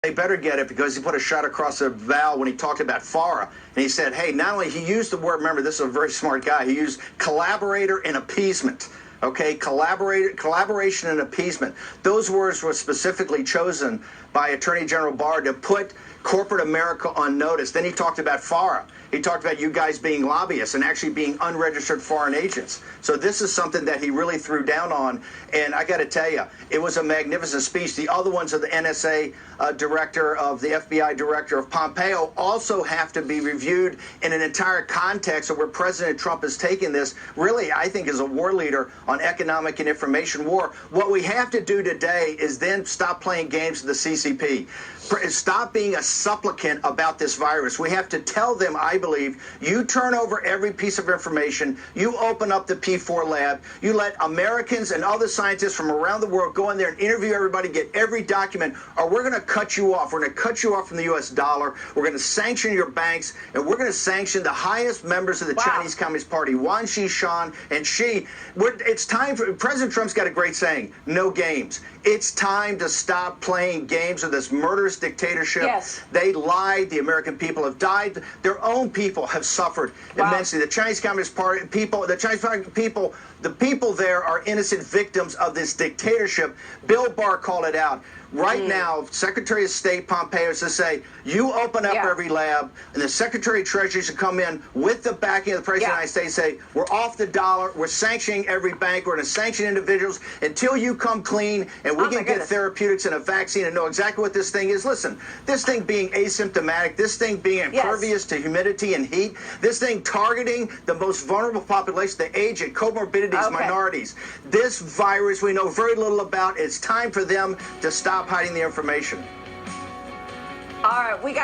They better get it because he put a shot across the bow when he talked about FARA. And he said, hey, not only he used the word, remember, this is a very smart guy, he used collaborator and appeasement. Okay, collaboration and appeasement. Those words were specifically chosen by Attorney General Barr to put corporate America on notice. Then he talked about FARA. He talked about you guys being lobbyists and actually being unregistered foreign agents. So this is something that he really threw down on. And I got to tell you, it was a magnificent speech. The other ones of the NSA director, of the FBI director, of Pompeo also have to be reviewed in an entire context of where President Trump is taking this, really, I think, as a war leader on economic and information war. What we have to do today is then stop playing games with the CCP. Stop being a supplicant about this virus. We have to tell them, I believe, you turn over every piece of information, you open up the P4 lab, you let Americans and other scientists from around the world go in there and interview everybody, get every document, or we're going to cut you off. We're going to cut you off from the U.S. dollar. We're going to sanction your banks, and we're going to sanction the highest members of the Chinese Communist Party, Wang Qishan and Xi. It's time for, President Trump's got a great saying, no games. It's time to stop playing games with this murderous dictatorship. Yes. They lied. The American people have died. Their own people have suffered immensely. The Chinese Communist Party people, the Chinese people, the people there are innocent victims of this dictatorship. Bill Barr called it out. Right now, Secretary of State Pompeo is to say, you open up every lab, and the Secretary of Treasury should come in with the backing of the President of the United States, say, we're off the dollar, we're sanctioning every bank, we're going to sanction individuals until you come clean, and we can get therapeutics and a vaccine and know exactly what this thing is. Listen, this thing being asymptomatic, this thing being impervious to humidity and heat, this thing targeting the most vulnerable population, the aged, comorbidities, minorities. This virus we know very little about. It's time for them to stop hiding the information. All right, we got